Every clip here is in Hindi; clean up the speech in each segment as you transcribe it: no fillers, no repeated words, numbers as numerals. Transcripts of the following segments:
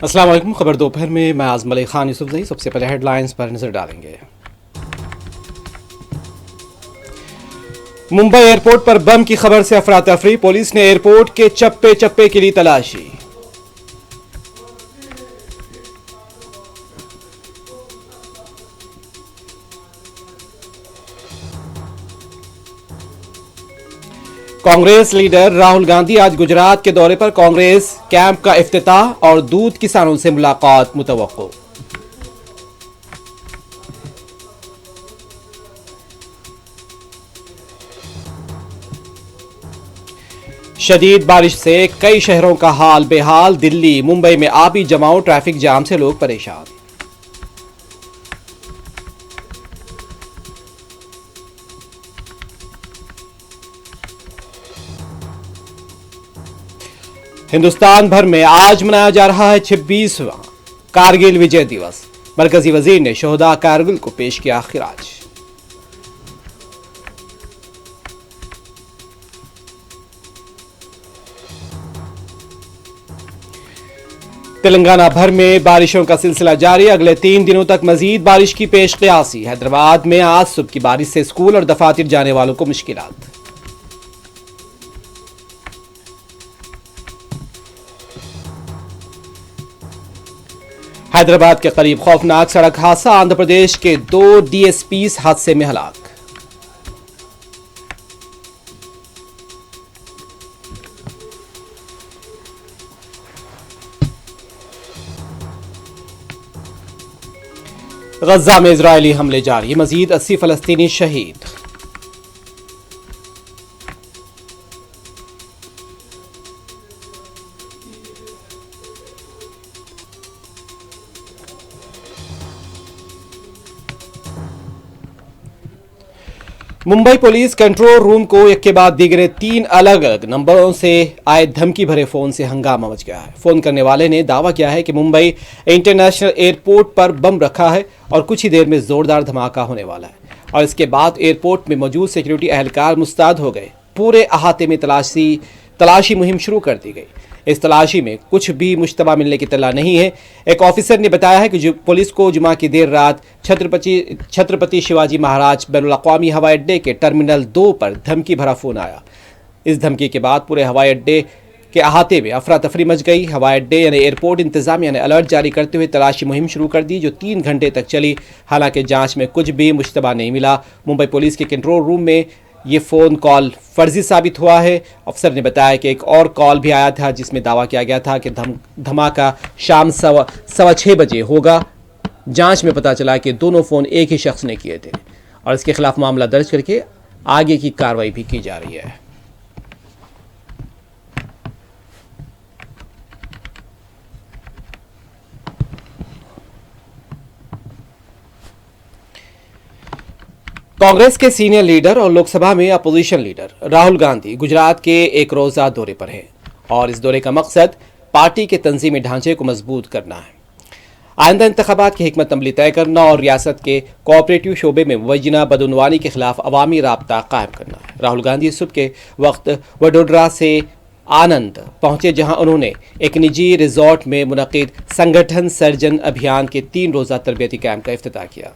अस्सलाम वालेकुम। खबर दोपहर में मैं आज़म अली खान यूसुफजई। सबसे पहले हेडलाइंस पर नजर डालेंगे। मुंबई एयरपोर्ट पर बम की खबर से अफरा तफरी। पुलिस ने एयरपोर्ट के चप्पे चप्पे के लिए तलाशी। कांग्रेस लीडर राहुल गांधी आज गुजरात के दौरे पर। कांग्रेस कैंप का इफ्तिताह और दूध किसानों से मुलाकात मुतवक्को। शदीद बारिश से कई शहरों का हाल बेहाल। दिल्ली मुंबई में आबी जमाव, ट्रैफिक जाम से लोग परेशान। हिंदुस्तान भर में आज मनाया जा रहा है 26वां कारगिल विजय दिवस। मरकजी वजीर ने शोहदा कारगिल को पेश किया खिराज। तेलंगाना भर में बारिशों का सिलसिला जारी। अगले 3 दिनों तक मजीद बारिश की पेश क़यासी। हैदराबाद में आज सुबह की बारिश से स्कूल और दफातर जाने वालों को मुश्किलात। हैदराबाद के करीब खौफनाक सड़क हादसा। आंध्र प्रदेश के 2 डीएसपी हादसे में हलाक। गजा में इजरायली हमले जारी। मजीद 80 फलस्तीनी शहीद। मुंबई पुलिस कंट्रोल रूम को एक के बाद दीगरे 3 अलग अलग नंबरों से आए धमकी भरे फोन से हंगामा मच गया है। फोन करने वाले ने दावा किया है कि मुंबई इंटरनेशनल एयरपोर्ट पर बम रखा है और कुछ ही देर में जोरदार धमाका होने वाला है। और इसके बाद एयरपोर्ट में मौजूद सिक्योरिटी एहलकार मुस्तैद हो गए। पूरे अहाते में तलाशी मुहिम शुरू कर दी गई। इस तलाशी में कुछ भी मुश्तबा मिलने की तला नहीं है। एक ऑफिसर ने बताया है कि पुलिस को जुमा की देर रात छत्रपति शिवाजी महाराज बैनुल-अक़वामी हवाई अड्डे के टर्मिनल 2 पर धमकी भरा फोन आया। इस धमकी के बाद पूरे हवाई अड्डे के अहाते में अफरा तफरी मच गई। हवाई अड्डे यानी एयरपोर्ट इंतजामिया ने अलर्ट जारी करते हुए तलाशी मुहिम शुरू कर दी, जो 3 घंटे तक चली। हालांकि जांच में कुछ भी मुश्तबा नहीं मिला। मुंबई पुलिस के कंट्रोल रूम में ये फ़ोन कॉल फर्जी साबित हुआ है। अफसर ने बताया कि एक और कॉल भी आया था जिसमें दावा किया गया था कि धमाका शाम 6:15 बजे होगा। जांच में पता चला कि दोनों फ़ोन एक ही शख्स ने किए थे और इसके खिलाफ मामला दर्ज करके आगे की कार्रवाई भी की जा रही है। कांग्रेस के सीनियर लीडर और लोकसभा में अपोजिशन लीडर राहुल गांधी गुजरात के एक रोजा दौरे पर हैं और इस दौरे का मकसद पार्टी के तंजीमी ढांचे को मजबूत करना है, आइंदा इंतखाबात की हिकमत अमली तय करना और रियासत के कोऑपरेटिव शोबे में मुवज्जिना बदउनवानी के खिलाफ अवामी राब्ता कायम करना है। राहुल गांधी सुबह के वक्त वडोदरा से आनंद पहुंचे, जहां उन्होंने एक निजी रिजॉर्ट में मुनक़िद संगठन सर्जन अभियान के 3 रोज़ा तरबियती कैंप का इफ्तिताह किया।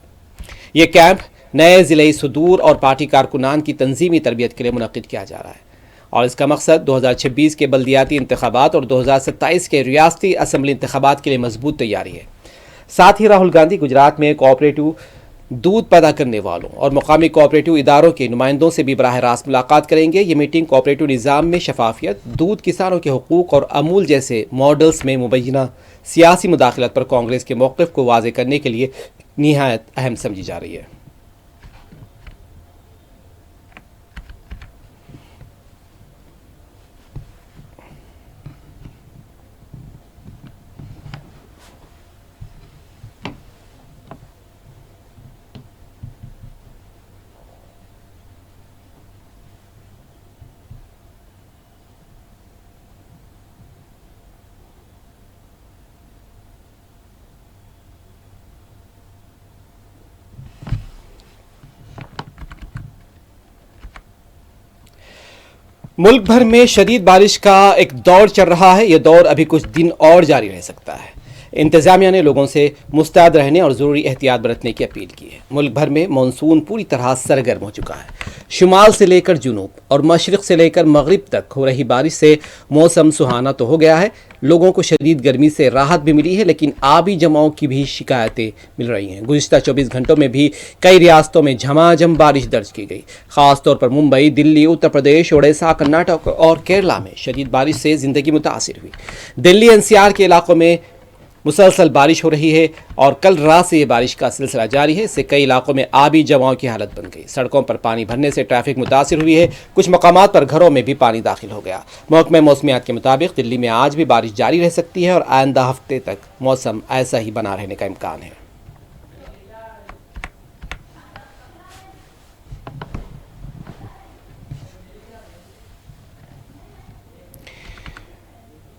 ये कैंप नए ज़िले सुदूर और पार्टी कारकुनान की तंजीमी तरबियत के लिए मुनक़िद किया जा रहा है और इसका मकसद 2026 के बल्दियाती इंतखाबात और 2027 के रियासती असम्बली इंतखाबात के लिए मजबूत तैयारी है। साथ ही राहुल गांधी गुजरात में कोऑपरेटिव दूध पैदा करने वालों और मुकामी कोऑपरेटिव इदारों के नुमाइंदों से भी बराह रास्त मुलाकात करेंगे। ये मीटिंग कोऑपरेटिव निज़ाम में शफाफियत, दूध किसानों के हुकूक और अमूल जैसे मॉडल्स में मुबैना सियासी मुदाखलत पर कांग्रेस के मौक़िफ़ को वाज़े करने के लिए निहायत अहम समझी जा रही है। मुल्क भर में शदीद बारिश का एक दौर चल रहा है। यह दौर अभी कुछ दिन और जारी रह सकता है। इंतजामिया ने लोगों से मुस्तैद रहने और ज़रूरी एहतियात बरतने की अपील की है। मुल्क भर में मानसून पूरी तरह सरगर्म हो चुका है। शुमाल से लेकर जुनूब और मशरिक़ से लेकर मगरिब तक हो रही बारिश से मौसम सुहाना तो हो गया है। लोगों को शदीद गर्मी से राहत भी मिली है, लेकिन आबी जमाव की भी शिकायतें मिल रही हैं। गुज़िश्ता 24 घंटों में भी कई रियासतों में झमाझम बारिश दर्ज की गई। खासतौर पर मुंबई, दिल्ली, उत्तर प्रदेश, ओडिशा, कर्नाटक और केरला में शदीद बारिश से ज़िंदगी मुतासिर हुई। दिल्ली एनसीआर के इलाकों में मुसलसल बारिश हो रही है और कल रात से ये बारिश का सिलसिला जारी है। इससे कई इलाकों में आबी जमाव की हालत बन गई। सड़कों पर पानी भरने से ट्रैफिक मुतासिर हुई है। कुछ मकामात पर घरों में भी पानी दाखिल हो गया। महकमे मौसमियात के मुताबिक दिल्ली में आज भी बारिश जारी रह सकती है और आइंदा हफ्ते तक मौसम ऐसा ही बना रहने का इम्कान है।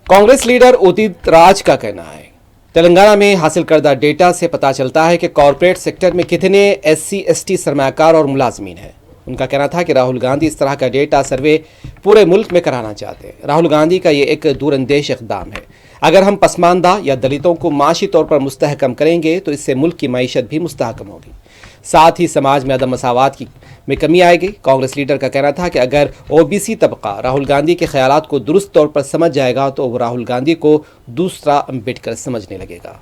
कांग्रेस लीडर उदित राज का कहना है, तेलंगाना में हासिल करदा डेटा से पता चलता है कि कॉरपोरेट सेक्टर में कितने SC/ST सरमायाकार और मुलाजमीन हैं। उनका कहना था कि राहुल गांधी इस तरह का डेटा सर्वे पूरे मुल्क में कराना चाहते हैं। राहुल गांधी का ये एक दूरंदेश इक़दाम है। अगर हम पसमानदा या दलितों को माशी तौर पर मुस्तहकम करेंगे तो इससे मुल्क की मईशत भी मुस्तहकम होगी, साथ ही समाज में अदम मसावात में कमी आएगी। कांग्रेस लीडर का कहना था कि अगर OBC तबका राहुल गांधी के ख्यालात को दुरुस्त तौर पर समझ जाएगा तो वो राहुल गांधी को दूसरा अम्बेडकर समझने लगेगा।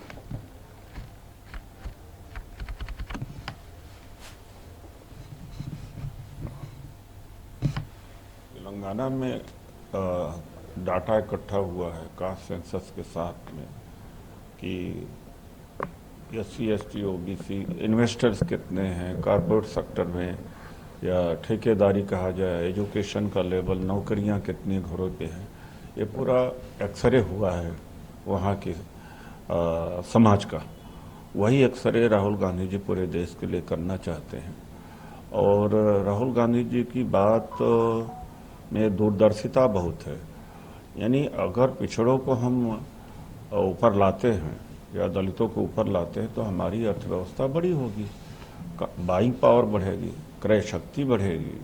तेलंगाना में डाटा इकट्ठा हुआ है कास्ट सेंसस के साथ में कि SC/ST OBC इन्वेस्टर्स कितने हैं कॉर्पोरेट सेक्टर में, या ठेकेदारी कहा जाए, एजुकेशन का लेवल, नौकरियां कितनी घरों पे हैं। ये पूरा एक्सरे हुआ है वहाँ के समाज का। वही एक्सरे राहुल गांधी जी पूरे देश के लिए करना चाहते हैं। और राहुल गांधी जी की बात में दूरदर्शिता बहुत है। यानी अगर पिछड़ों को हम ऊपर लाते हैं या दलितों को ऊपर लाते हैं तो हमारी अर्थव्यवस्था बड़ी होगी, बाइंग पावर बढ़ेगी, क्रय शक्ति बढ़ेगी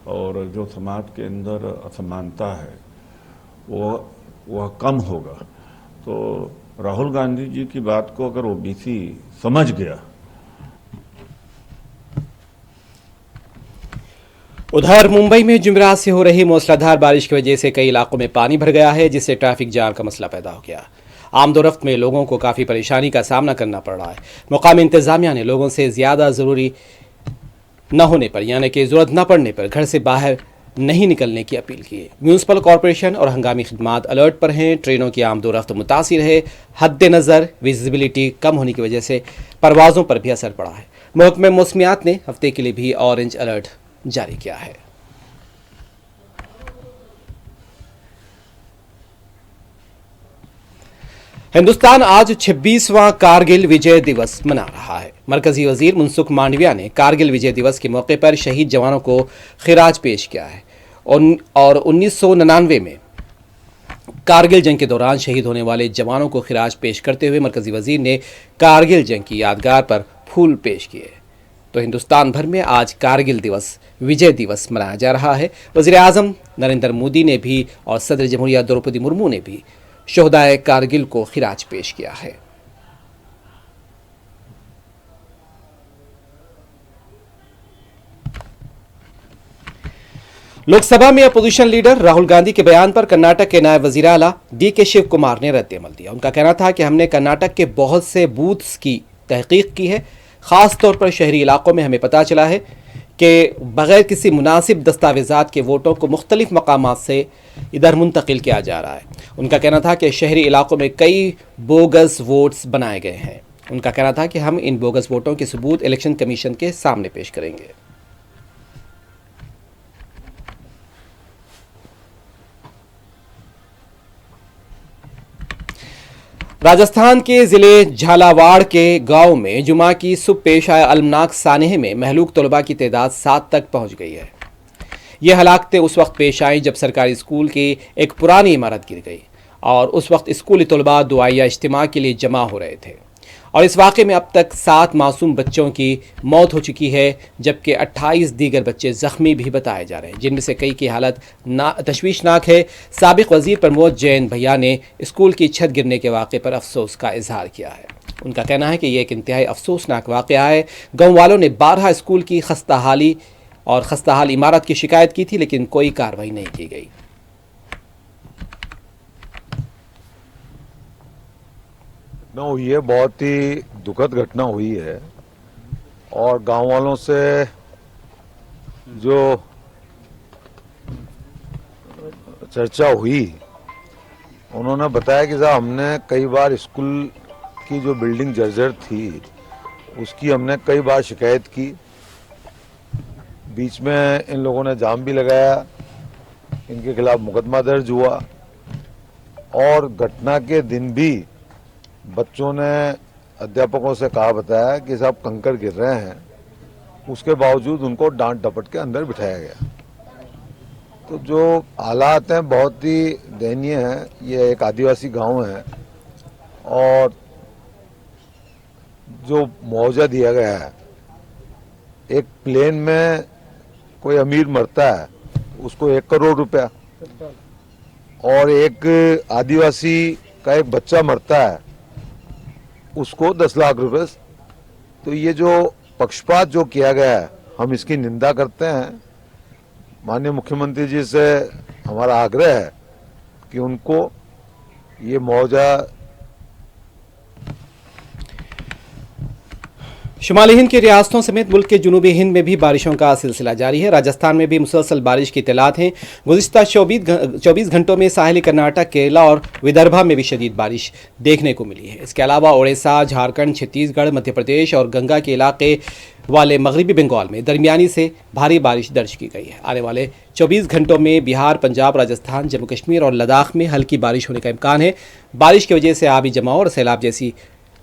और जो समाज के अंदर असमानता है वह कम होगा। तो राहुल गांधी जी की बात को अगर OBC समझ गया। उधर मुंबई में जुमेरात से हो रही मूसलाधार बारिश की वजह से कई इलाकों में पानी भर गया है, जिससे ट्रैफिक जाम का मसला पैदा हो गया। आमदोरफ्त में लोगों को काफ़ी परेशानी का सामना करना पड़ रहा है। मुकामी इंतजामिया ने लोगों से ज़्यादा ज़रूरी न होने पर, यानी कि ज़रूरत न पड़ने पर घर से बाहर नहीं निकलने की अपील की है। म्यूनसिपल कॉरपोरेशन और हंगामी खिदमात अलर्ट पर हैं। ट्रेनों की आमदोरफ्त मुतासिर है। हद नज़र विजिबिलिटी कम होने की वजह से परवाज़ों पर भी असर पड़ा है। महकमे मौसमियात ने हफ्ते के लिए भी ऑरेंज अलर्ट जारी किया है। हिंदुस्तान आज 26वां कारगिल विजय दिवस मना रहा है। मरकजी वजीर मनसुख मांडविया ने कारगिल विजय दिवस के मौके पर शहीद जवानों को खिराज पेश किया है और 1999 में कारगिल जंग के दौरान शहीद होने वाले जवानों को खिराज पेश करते हुए मरकजी वजीर ने कारगिल जंग की यादगार पर फूल पेश किए। तो हिंदुस्तान भर में आज कारगिल दिवस विजय दिवस मनाया जा रहा है। वज़ीर आज़म नरेंद्र मोदी ने भी और सदर जमहूरिया द्रौपदी मुर्मू ने भी शोहदाए कारगिल को खिराज पेश किया है। लोकसभा में अपोजिशन लीडर राहुल गांधी के बयान पर कर्नाटक के नायब वजीर आला DK शिव कुमार ने रद्द-ए-अमल दिया। उनका कहना था कि हमने कर्नाटक के बहुत से बूथ्स की तहकीक की है। ख़ास तौर पर शहरी इलाकों में हमें पता चला है कि बग़ैर किसी मुनासिब दस्तावेज़ात के वोटों को मुख्तलिफ मकामात से इधर मुंतकिल किया जा रहा है। उनका कहना था कि शहरी इलाकों में कई बोगस वोट्स बनाए गए हैं। उनका कहना था कि हम इन बोगस वोटों के सबूत इलेक्शन कमीशन के सामने पेश करेंगे। राजस्थान के ज़िले झालावाड़ के गांव में जुमा की सुबह पेश आए अलमनाक सानहे में महलूक तलबा की तादाद 7 तक पहुंच गई है। ये हलाकतें उस वक्त पेश आईं जब सरकारी स्कूल की एक पुरानी इमारत गिर गई और उस वक्त स्कूली तलबा दुआया इज्तिमा के लिए जमा हो रहे थे। और इस वाक़े में अब तक 7 मासूम बच्चों की मौत हो चुकी है, जबकि 28 दीगर बच्चे ज़ख्मी भी बताए जा रहे हैं, जिनमें से कई की हालत तशवीशनाक है। साबिक़ वज़ीर प्रमोद जैन भैया ने स्कूल की छत गिरने के वाक़े पर अफसोस का इजहार किया है। उनका कहना है कि यह एक इंतहाई अफसोसनाक वाक़या है। गाँव वालों ने 12 स्कूल की खस्ताहाल इमारत की शिकायत की थी, लेकिन कोई कार्रवाई नहीं की गई। ये बहुत ही दुखद घटना हुई है और गांव वालों से जो चर्चा हुई, उन्होंने बताया कि साहब हमने कई बार स्कूल की जो बिल्डिंग जर्जर थी उसकी हमने कई बार शिकायत की। बीच में इन लोगों ने जाम भी लगाया, इनके खिलाफ मुकदमा दर्ज हुआ और घटना के दिन भी बच्चों ने अध्यापकों से कहा बताया कि साहब कंकड़ गिर रहे हैं, उसके बावजूद उनको डांट डपट के अंदर बिठाया गया। तो जो हालात हैं बहुत ही दयनीय हैं। ये एक आदिवासी गांव है और जो मुआवजा दिया गया है, एक प्लेन में कोई अमीर मरता है उसको 1 करोड़ रुपया और एक आदिवासी का एक बच्चा मरता है उसको 10 लाख रुपए। तो ये जो पक्षपात जो किया गया है, हम इसकी निंदा करते हैं। माननीय मुख्यमंत्री जी से हमारा आग्रह है कि उनको ये मुआवजा। शुमाली हिंद की रियासतों समेत मुल्क के जुनूबी हिंद में भी बारिशों का सिलसिला जारी है। राजस्थान में भी मुसलसल बारिश की इत्तलात हैं। गुज़िश्ता 24 घंटों में साहिली कर्नाटक, केरला और विदर्भा में भी शदीद बारिश देखने को मिली है। इसके अलावा उड़ीसा, झारखंड, छत्तीसगढ़, मध्य प्रदेश और गंगा के इलाके वाले मगरबी बंगाल में दरमियानी से भारी बारिश दर्ज की गई है। आने वाले 24 घंटों में बिहार, पंजाब, राजस्थान, जम्मू कश्मीर और लद्दाख में हल्की बारिश होने का इम्कान है। बारिश की वजह से आबी जमाव और सैलाब जैसी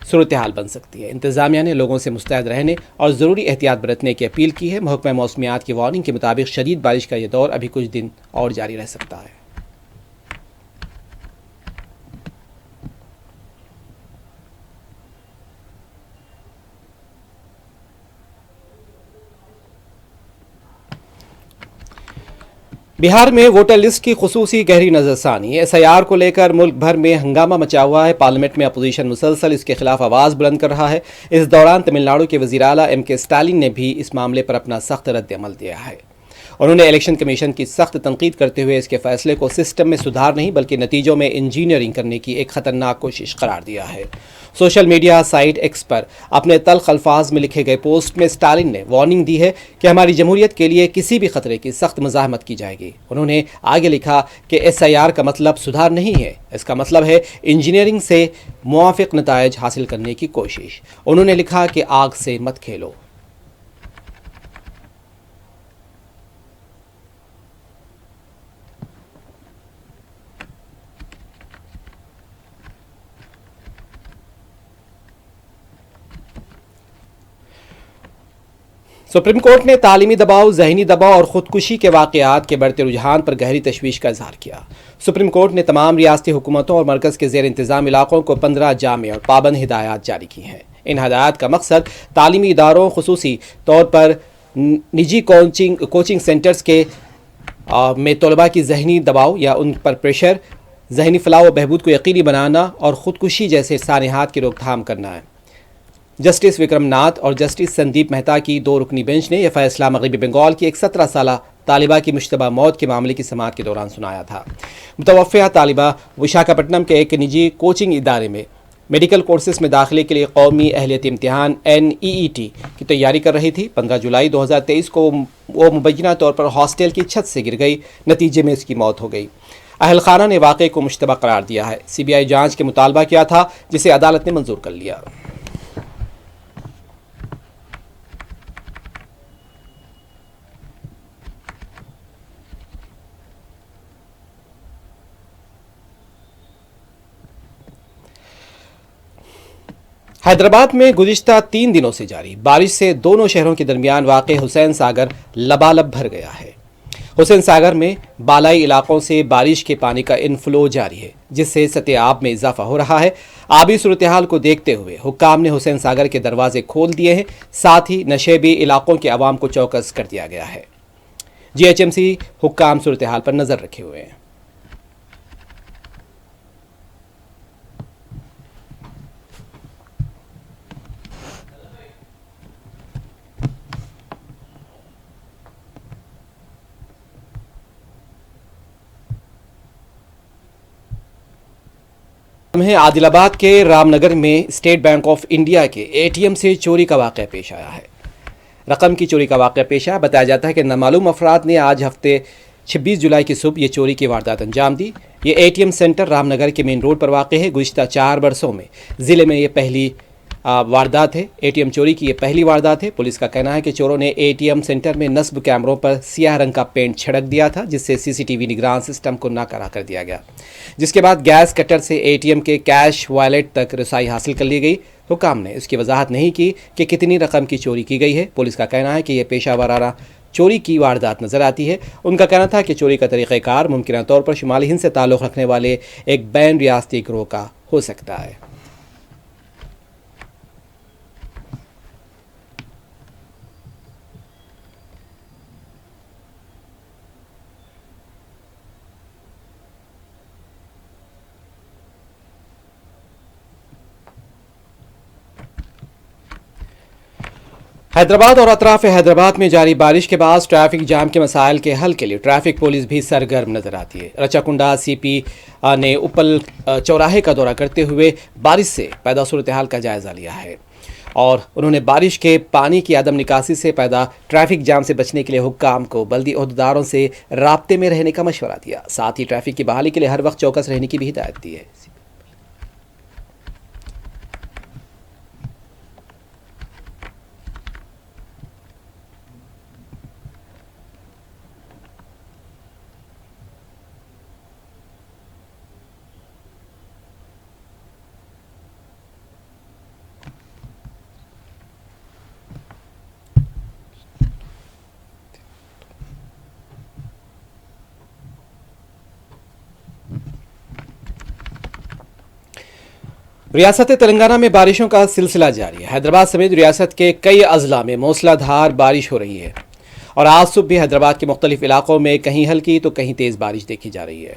सूरत हाल बन सकती है। इंतजामिया ने लोगों से मुस्तैद रहने और ज़रूरी एहतियात बरतने की अपील की है। महकमा मौसमियात की वार्निंग के मुताबिक शदीद बारिश का यह दौर अभी कुछ दिन और जारी रह सकता है। बिहार में वोटर लिस्ट की खुसूसी गहरी नजरसानी। SIR को लेकर मुल्क भर में हंगामा मचा हुआ है। पार्लियामेंट में अपोजिशन मुसलसल इसके खिलाफ आवाज़ बुलंद कर रहा है। इस दौरान तमिलनाडु के वज़ीर आला MK स्टालिन ने भी इस मामले पर अपना सख्त रद्द-ए-अमल दिया है। उन्होंने इलेक्शन कमीशन की सख्त तनकीद करते हुए इसके फैसले को सिस्टम में सुधार नहीं बल्कि नतीजों में इंजीनियरिंग करने की एक खतरनाक कोशिश करार दिया है। सोशल मीडिया साइट X पर अपने तल्ख अल्फाज में लिखे गए पोस्ट में स्टालिन ने वार्निंग दी है कि हमारी जमहूरियत के लिए किसी भी खतरे की सख्त मज़ाहमत की जाएगी। उन्होंने आगे लिखा कि SIR का मतलब सुधार नहीं है, इसका मतलब है इंजीनियरिंग से मुवाफिक नतायज हासिल करने की कोशिश। उन्होंने लिखा कि आग से मत खेलो। सुप्रीम कोर्ट ने तालीमी दबाव, जहनी दबाव और ख़ुदकुशी के वाक़यात के बढ़ते रुझान पर गहरी तशवीश का इजहार किया। सुप्रीम कोर्ट ने तमाम रियासती हुकूमतों और मरकज़ के ज़ेर इंतज़ाम इलाकों को 15 जामे और पाबंद हिदायत जारी की हैं। इन हिदायत का मकसद तालीमी इदारों, खुसूसी तौर पर निजी कोचिंग सेंटर्स के में तलबा की जहनी दबाव या उन पर प्रेशर, जहनी फलाह व बहबूद को यकीनी बनाना और ख़ुदकुशी जैसे सानहात की रोकथाम करना है। जस्टिस विक्रम नाथ और जस्टिस संदीप मेहता की 2 रुकनी बेंच ने यह फैसला मगरबी बंगाल की एक 17 साला तालिबा की मुश्तबा मौत के मामले की समाअत के दौरान सुनाया था। मुतवफ़्फ़ा तालिबा विशाखापट्टनम के एक निजी कोचिंग इदारे में मेडिकल कोर्सेज में दाखिले के लिए कौमी अहलियत इम्तिहान NEET की तैयारी कर रही थी। 15 जुलाई 2023 को वो मुबैना तौर पर हॉस्टल की छत से गिर गई। नतीजे में इसकी मौत हो गई। अहल खाना ने वाक़े को मुश्तबा करार दिया है। CBI जाँच के मुतालबा किया था, जिसे अदालत ने मंजूर कर लिया। हैदराबाद में गुज़िश्ता 3 दिनों से जारी बारिश से दोनों शहरों के दरमियान वाक़े हुसैन सागर लबालब भर गया है। हुसैन सागर में बालाई इलाकों से बारिश के पानी का इनफ्लो जारी है, जिससे सतह-ए-आब में इजाफा हो रहा है। आबी सूरत-ए-हाल को देखते हुए हुक्काम ने हुसैन सागर के दरवाजे खोल दिए हैं। साथ ही नशेबी इलाकों के अवाम को चौकस कर दिया गया है। जीएचएमसी हुक्काम सूरत-ए-हाल पर नजर रखे हुए हैं। हमें आदिलाबाद के रामनगर में स्टेट बैंक ऑफ इंडिया के एटीएम से चोरी का वाक़या पेश आया है। रकम की चोरी का वाक़या पेश आया। बताया जाता है कि नामालूम अफराद ने आज हफ्ते 26 जुलाई की सुबह ये चोरी की वारदात अंजाम दी। ये एटीएम सेंटर रामनगर के मेन रोड पर वाक़ है। गुज़िश्ता 4 बरसों में ज़िले में ये पहली वारदात है। एटीएम चोरी की ये पहली वारदात है। पुलिस का कहना है कि चोरों ने एटीएम सेंटर में नस्ब कैमरों पर सियाह रंग का पेंट छिड़क दिया था, जिससे सीसीटीवी निगरान सिस्टम को नाकारा कर दिया गया, जिसके बाद गैस कटर से एटीएम के कैश वॉलेट तक रसाई हासिल कर ली गई। हुक्काम ने इसकी वजाहत नहीं की कि कितनी रकम की चोरी की गई है। पुलिस का कहना है कि यह पेशा वाराना चोरी की वारदात नजर आती है। उनका कहना था कि चोरी का तरीक़ाकार मुमकिन तौर पर शुमाली हिंद से ताल्लुक़ रखने वाले एक बैन रियासती गिरोह का हो सकता है। हैदराबाद और अतराफ हैदराबाद में जारी बारिश के बाद ट्रैफिक जाम के मसाइल के हल के लिए ट्रैफिक पुलिस भी सरगर्म नजर आती है। रचाकुंडा सीपी ने उपल चौराहे का दौरा करते हुए बारिश से पैदा सूरत हाल का जायजा लिया है और उन्होंने बारिश के पानी की आदम निकासी से पैदा ट्रैफिक जाम से बचने के लिए हुक्काम को बल्दी ओहदेदारों से राब्ते में रहने का मशवरा दिया। साथ ही ट्रैफिक की बहाली के लिए हर वक्त चौकस रहने की भी हिदायत दी है। रियासत तेलंगाना में बारिशों का सिलसिला जारी है। हैदराबाद समेत रियासत के कई अजला में मूसलाधार बारिश हो रही है और आज सुबह भी हैदराबाद के मुख्तलिफ इलाकों में कहीं हल्की तो कहीं तेज़ बारिश देखी जा रही है।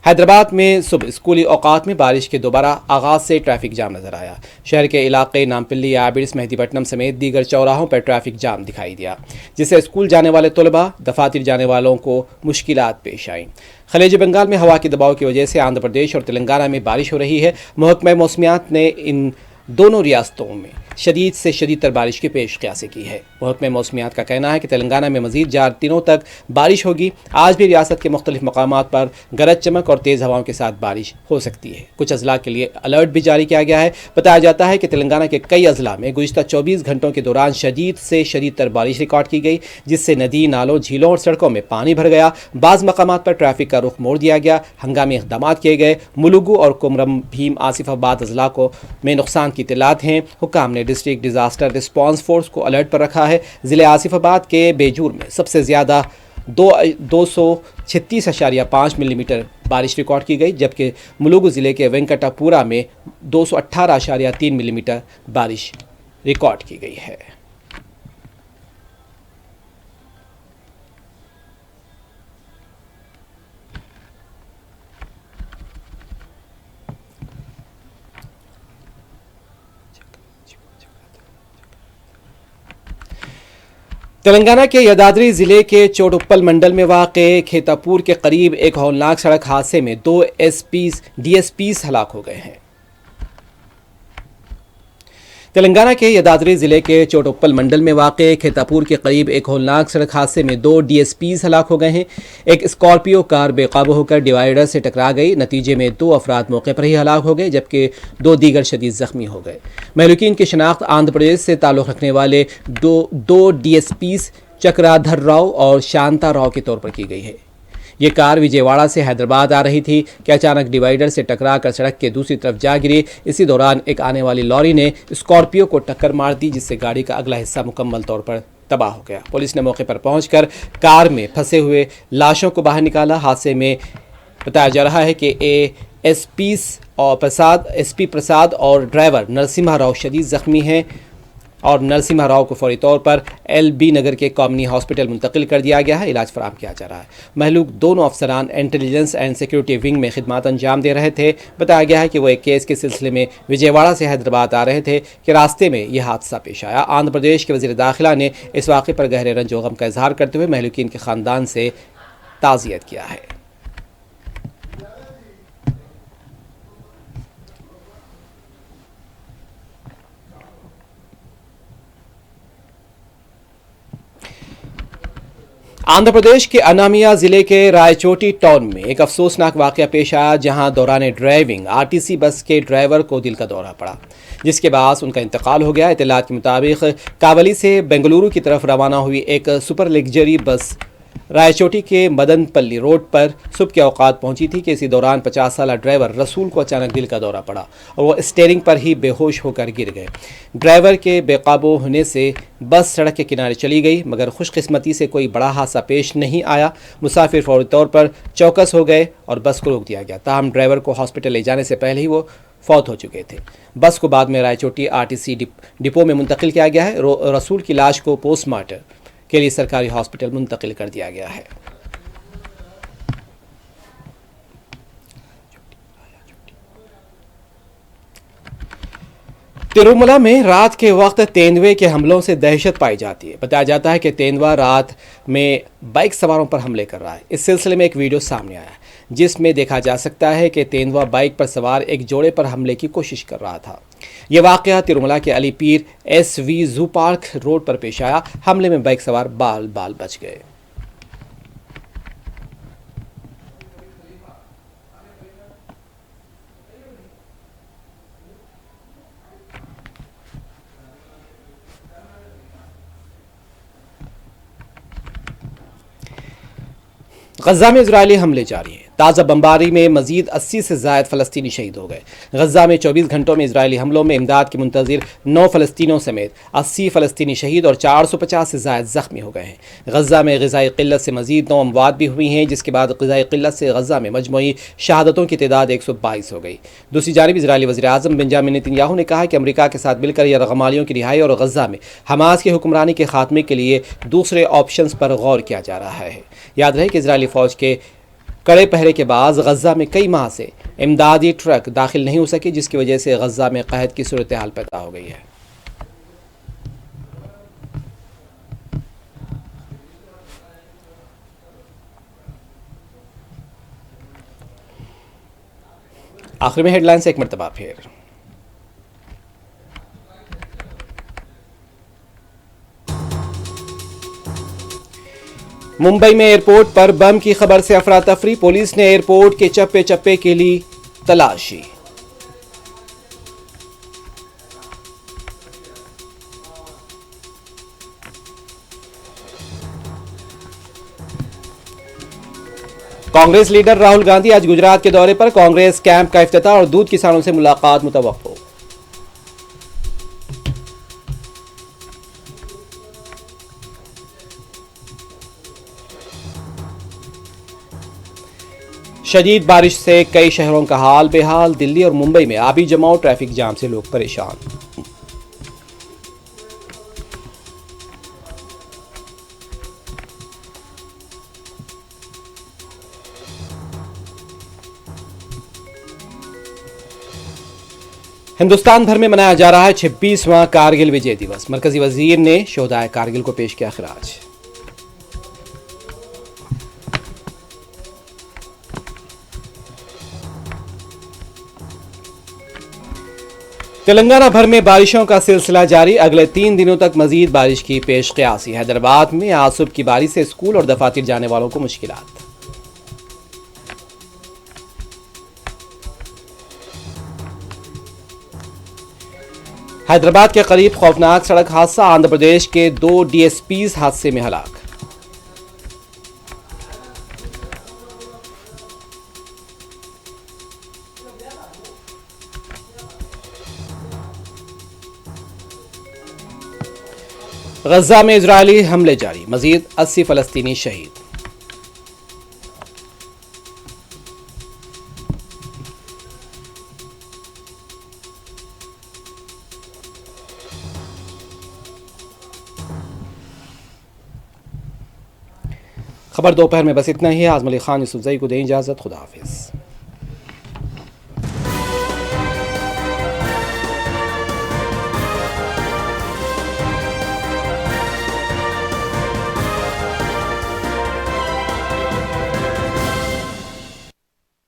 हैदराबाद में सुबह स्कूली औकात में बारिश के दोबारा आगाज़ से ट्रैफिक जाम नजर आया। शहर के इलाके नामपल्ली, आबिड्स, मेहदीपट्टनम समेत दीगर चौराहों पर ट्रैफिक जाम दिखाई दिया, जिससे स्कूल जाने वाले तलबा, दफातर जाने वालों को मुश्किलात पेश आईं। खलीज बंगाल में हवा के दबाव की वजह से आंध्र प्रदेश और तेलंगाना में बारिश हो रही है। महकमा मौसमियात ने इन दोनों रियासतों में शदीद से शदीद तर बारिश की पेश क़यासी की है। महकमा मौसमियात का कहना है कि तेलंगाना में मज़ीद 4 दिनों तक बारिश होगी। आज भी रियासत के मुख्तलिफ मकामात पर गरज चमक और तेज़ हवाओं के साथ बारिश हो सकती है। कुछ अजला के लिए अलर्ट भी जारी किया गया है। बताया जाता है कि तेलंगाना के कई अजला में गुज़िश्ता 24 घंटों के दौरान शदीद से शदीद तर बारिश रिकॉर्ड की गई, जिससे नदी, नालों, झीलों और सड़कों में पानी भर गया। बाज़ मकामात पर ट्रैफिक का रुख मोड़ दिया गया। हंगामी इक़दाम किए गए। मुलुगु और कुमरम भीम आसिफाबाद अजला को में नुकसान की इत्तलात हैं। हुक्काम ने डिस्ट्रिक्ट डिजास्टर रिस्पांस फोर्स को अलर्ट पर रखा है। ज़िले आसिफाबाद के बेजूर में सबसे ज़्यादा 236.5 मिलीमीटर बारिश रिकॉर्ड की गई, जबकि मुलुगु ज़िले के वेंकटापुरा में 218.3 मिलीमीटर बारिश रिकॉर्ड की गई है। तेलंगाना के यदाद्री ज़िले के चोटुप्पल मंडल में वाक़े खेतापुर के करीब एक हौलनाक सड़क हादसे में 2 डीएसपीज़ हलाक हो गए हैं। तेलंगाना के यदाद्री ज़िले के चोटुप्पल मंडल में वाक़े खेतापुर के करीब एक हौलनाक सड़क हादसे में 2 डीएसपीज़ हलाक हो गए हैं। एक स्कॉर्पियो कार बेकाबू होकर डिवाइडर से टकरा गई। नतीजे में 2 अफराद मौके पर ही हलाक हो गए, जबकि 2 दीगर शदीद ज़ख्मी हो गए। महलूकीन की शनाख्त आंध्र प्रदेश से ताल्लुक़ रखने वाले दो डीएसपीज़ चक्राधर राव और शांता राव के तौर पर की गई है। ये कार विजयवाड़ा से हैदराबाद आ रही थी कि अचानक डिवाइडर से टकरा कर सड़क के दूसरी तरफ जा गिरी। इसी दौरान एक आने वाली लॉरी ने स्कॉर्पियो को टक्कर मार दी, जिससे गाड़ी का अगला हिस्सा मुकम्मल तौर पर तबाह हो गया। पुलिस ने मौके पर पहुंचकर कार में फंसे हुए लाशों को बाहर निकाला। हादसे में बताया जा रहा है कि एसपी प्रसाद और ड्राइवर नरसिम्हा राव शदीद जख्मी हैं और नरसिम्हा राव को फौरी तौर पर एलबी नगर के कॉमनी हॉस्पिटल मुंतकिल कर दिया गया है। इलाज फराहम किया जा रहा है। महलूक दोनों अफसरान इंटेलिजेंस एंड सिक्योरिटी विंग में खिदमत अंजाम दे रहे थे। बताया गया है कि वो एक केस के सिलसिले में विजयवाड़ा से हैदराबाद आ रहे थे कि रास्ते में यह हादसा पेश आया। आंध्र प्रदेश के वज़ीर दाखिला ने इस वाक़े पर गहरे रंज व गम का इजहार करते हुए महलूकीन के ख़ानदान से ताज़ियत किया है। आंध्र प्रदेश के अनामिया जिले के रायचोटी टाउन में एक अफसोसनाक वाकया पेश आया, जहां दौरान ड्राइविंग आरटीसी बस के ड्राइवर को दिल का दौरा पड़ा, जिसके बाद उनका इंतकाल हो गया। इत्तलात के मुताबिक कावली से बेंगलुरु की तरफ रवाना हुई एक सुपर लग्जरी बस रायचोटी के मदनपल्ली रोड पर सुबह के औकात पहुंची थी कि इसी दौरान 50 साला ड्राइवर रसूल को अचानक दिल का दौरा पड़ा और वो स्टीयरिंग पर ही बेहोश होकर गिर गए। ड्राइवर के बेकाबू होने से बस सड़क के किनारे चली गई, मगर खुशकिस्मती से कोई बड़ा हादसा पेश नहीं आया। मुसाफिर फौरी तौर पर चौकस हो गए और बस को रोक दिया गया। ताहम ड्राइवर को हॉस्पिटल ले जाने से पहले ही वो फौत हो चुके थे। बस को बाद में रायचोटी आरटीसी डिपो में मुंतकिल किया गया है। रसूल की लाश को पोस्टमार्टम के लिए सरकारी हॉस्पिटल मुंतकिल कर दिया गया है। तिरुमला में रात के वक्त तेंदुए के हमलों से दहशत पाई जाती है। बताया जाता है कि तेंदुआ रात में बाइक सवारों पर हमले कर रहा है। इस सिलसिले में एक वीडियो सामने आया है जिसमें देखा जा सकता है कि तेंदुआ बाइक पर सवार एक जोड़े पर हमले की कोशिश कर रहा था। यह वाकया तिरुमला के अलीपीर SV जू पार्क रोड पर पेश आया। हमले में बाइक सवार बाल बाल बच गए। गजा में इजरायली हमले जारी हैं। ताज़ा बमबारी में मजीद 80 से ज़ायद फ़लस्तीनी शहीद हो गए। गजा में 24 घंटों में इजरायली हमलों में इमदाद के मुंतज़िर 9 फ़लस्तीनों समेत 80 फ़लस्तीनी शहीद और 450 से ज़ायद ज़ख्मी हो गए हैं। गजा में ग़िज़ाई क़िल्लत से मजीद 9 अमवात भी हुई हैं, जिसके बाद ग़िज़ाई क़िल्लत से गजा में मजमूई शहादतों की तादाद 122 हो गई। दूसरी जानिब इजरायली वज़ीर आज़म बेंजामिन नेतन्याहू ने कहा कि अमरीका के साथ मिलकर यरग़मालियों की रिहाई और गजा में हमास की हुक्मरानी के खात्मे के लिए दूसरे ऑप्शंस पर गौर किया जा रहा है। याद रहे कि इजरायली फ़ौज के कड़े पहरे के बाद गजा में कई माह से इमदादी ट्रक दाखिल नहीं हो सके, जिसकी वजह से गजा में कहत की सूरत हाल पैदा हो गई है। आखिर में हेडलाइंस एक मरतबा फिर। मुंबई में एयरपोर्ट पर बम की खबर से अफरा तफरी। पुलिस ने एयरपोर्ट के चप्पे चप्पे के लिए तलाशी। कांग्रेस लीडर राहुल गांधी आज गुजरात के दौरे पर। कांग्रेस कैंप का इफ्तिताह और दूध किसानों से मुलाकात मुतवक्को। शदीद बारिश से कई शहरों का हाल बेहाल। दिल्ली और मुंबई में आबी जमाव, ट्रैफिक जाम से लोग परेशान। हिंदुस्तान भर में मनाया जा रहा है 26वां कारगिल विजय दिवस। मरकजी वजीर ने शोहदाए कारगिल को पेश किया खिराज। तेलंगाना भर में बारिशों का सिलसिला जारी। अगले 3 दिनों तक मजीद बारिश की पेश क़यासी। हैदराबाद में आज सुबह की बारिश से स्कूल और दफातर जाने वालों को मुश्किलात। हैदराबाद के करीब खौफनाक सड़क हादसा। आंध्र प्रदेश के 2 DSPs हादसे में हलाक। गजा में इजरायली हमले जारी, मजीद 80 फलस्तीनी शहीद। खबर दोपहर में बस इतना ही है। आजम अली खान यूसुफजई को दें इजाजत। खुदा हाफिज।